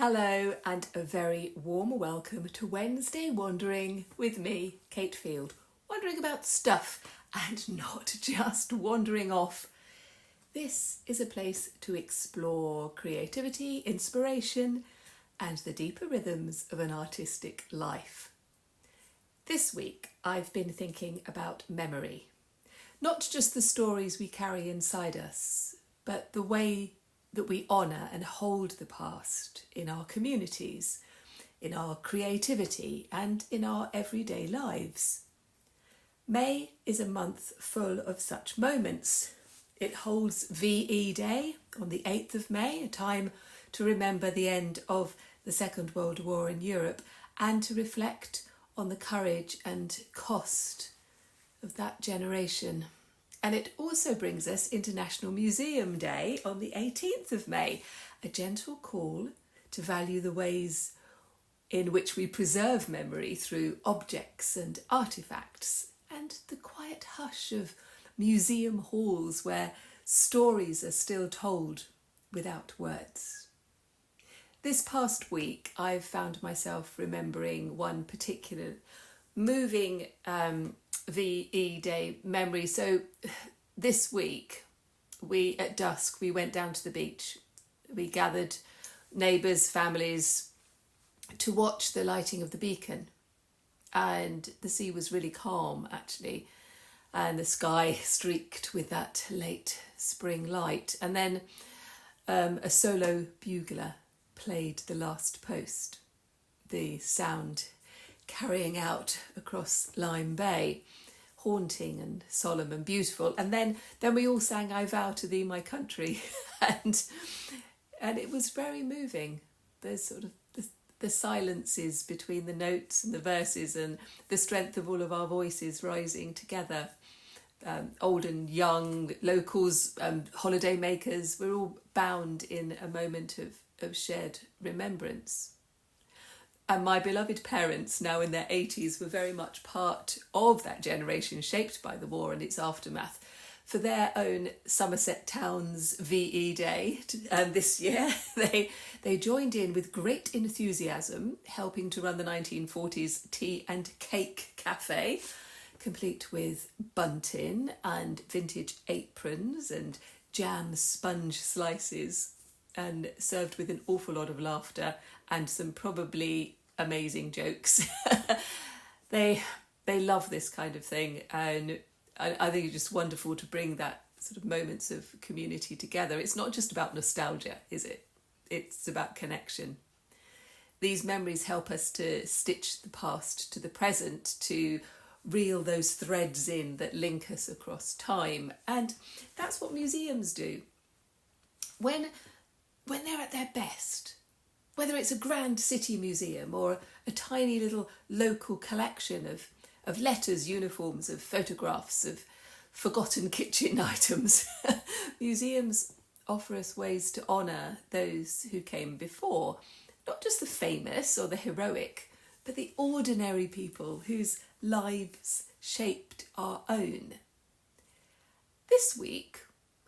Hello and a very warm welcome to Wednesday Wandering with me, Cate Field. Wandering about stuff and not just wandering off. This is a place to explore creativity, inspiration and the deeper rhythms of an artistic life. This week I've been thinking about memory. Not just the stories we carry inside us, but the way that we honour and hold the past in our communities, in our creativity and in our everyday lives. May is a month full of such moments. It holds VE Day on the 8th of May, a time to remember the end of the Second World War in Europe and to reflect on the courage and cost of that generation. And it also brings us International Museum Day on the 18th of May, a gentle call to value the ways in which we preserve memory through objects and artefacts, and the quiet hush of museum halls where stories are still told without words. This past week, I've found myself remembering one particular moving VE Day memory. So this week, at dusk, we went down to the beach. We gathered neighbours, families to watch the lighting of the beacon. And the sea was really calm, actually. And the sky streaked with that late spring light. And then a solo bugler played the last post, the sound carrying out across Lyme Bay, haunting and solemn and beautiful. And then we all sang I Vow to Thee, My Country. and it was very moving. There's sort of the silences between the notes and the verses and the strength of all of our voices rising together. Old and young, locals, holiday makers, we're all bound in a moment of shared remembrance. And my beloved parents, now in their 80s, were very much part of that generation shaped by the war and its aftermath. For their own Somerset Town's VE Day this year, they joined in with great enthusiasm, helping to run the 1940s Tea and Cake Cafe, complete with bunting and vintage aprons and jam sponge slices, and served with an awful lot of laughter and some probably amazing jokes. They love this kind of thing, and I think it's just wonderful to bring that sort of moments of community together. It's not just about nostalgia, is it? It's about connection. These memories help us to stitch the past to the present, to reel those threads in that link us across time. And that's what museums do. When they're at their best, whether it's a grand city museum or a tiny little local collection of letters, uniforms, of photographs, of forgotten kitchen items, museums offer us ways to honour those who came before, not just the famous or the heroic, but the ordinary people whose lives shaped our own. This week,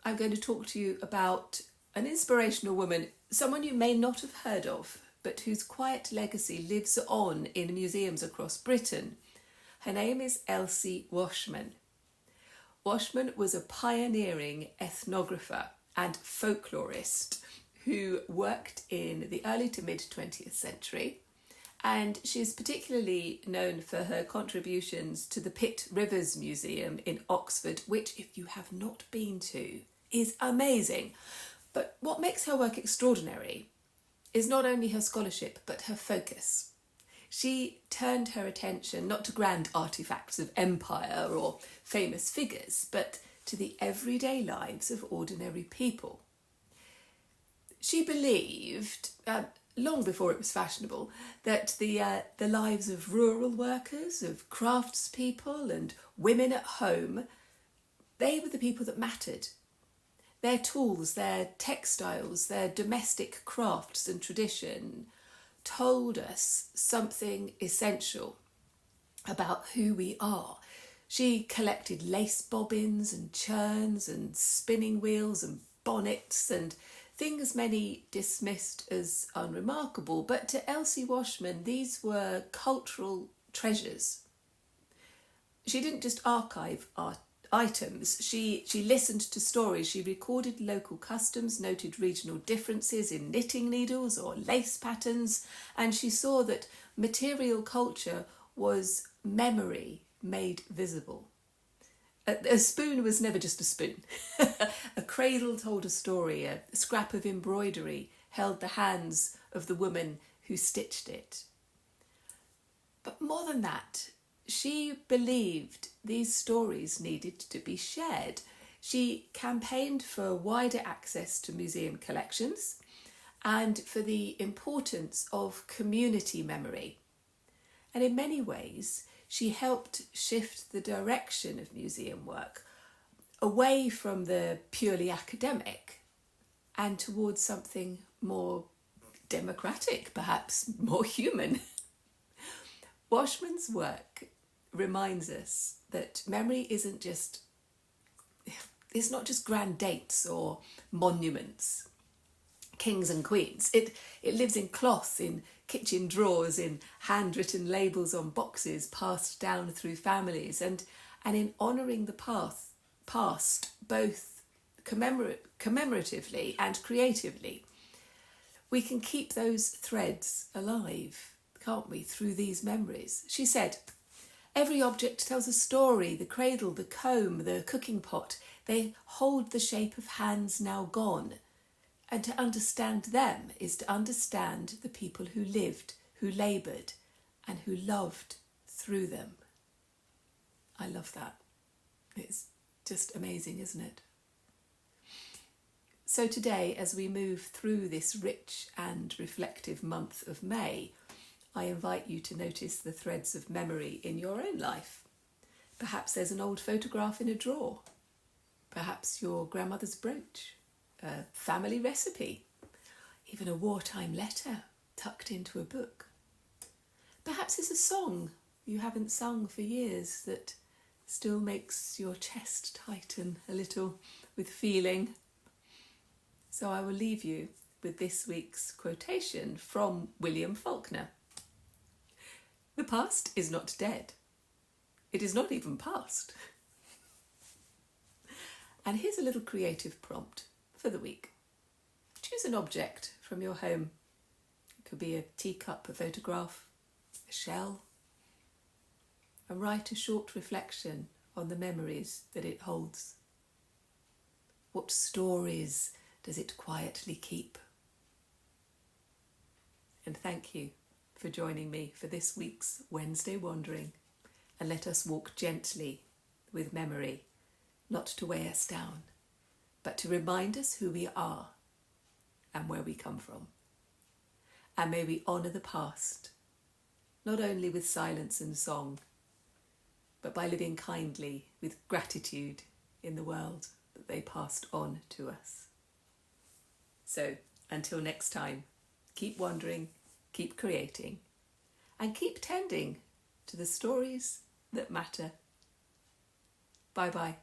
I'm going to talk to you about an inspirational woman, someone you may not have heard of, but whose quiet legacy lives on in museums across Britain. Her name is Elsie Washman. Washman was a pioneering ethnographer and folklorist who worked in the early to mid 20th century, and she is particularly known for her contributions to the Pitt Rivers Museum in Oxford, which, if you have not been to, is amazing. But what makes her work extraordinary is not only her scholarship, but her focus. She turned her attention not to grand artefacts of empire or famous figures, but to the everyday lives of ordinary people. She believed, long before it was fashionable, that the lives of rural workers, of craftspeople and women at home, they were the people that mattered. Their tools, their textiles, their domestic crafts and tradition told us something essential about who we are. She collected lace bobbins and churns and spinning wheels and bonnets and things many dismissed as unremarkable, but to Elsie Washman, these were cultural treasures. She didn't just archive items, she listened to stories, she recorded local customs, noted regional differences in knitting needles or lace patterns, and she saw that material culture was memory made visible. A spoon was never just a spoon. A cradle told a story, a scrap of embroidery held the hands of the woman who stitched it. But more than that, she believed these stories needed to be shared. She campaigned for wider access to museum collections and for the importance of community memory. And in many ways, she helped shift the direction of museum work away from the purely academic and towards something more democratic, perhaps more human. Washman's work reminds us that memory it's not just grand dates or monuments, kings and queens. It lives in cloth, in kitchen drawers, in handwritten labels on boxes passed down through families, and in honouring the past, both commemoratively and creatively. We can keep those threads alive, can't we, through these memories? She said, every object tells a story. The cradle, the comb, the cooking pot, they hold the shape of hands now gone. And to understand them is to understand the people who lived, who laboured, and who loved through them. I love that. It's just amazing, isn't it? So today, as we move through this rich and reflective month of May, I invite you to notice the threads of memory in your own life. Perhaps there's an old photograph in a drawer. Perhaps your grandmother's brooch. A family recipe, even a wartime letter tucked into a book. Perhaps it's a song you haven't sung for years that still makes your chest tighten a little with feeling. So I will leave you with this week's quotation from William Faulkner. The past is not dead. It is not even past. And here's a little creative prompt for the week. Choose an object from your home. It could be a teacup, a photograph, a shell, and write a short reflection on the memories that it holds. What stories does it quietly keep? And thank you for joining me for this week's Wednesday Wandering, and let us walk gently with memory, not to weigh us down, but to remind us who we are and where we come from. And may we honour the past, not only with silence and song, but by living kindly with gratitude in the world that they passed on to us. So, until next time, keep wandering, keep creating, and keep tending to the stories that matter. Bye-bye.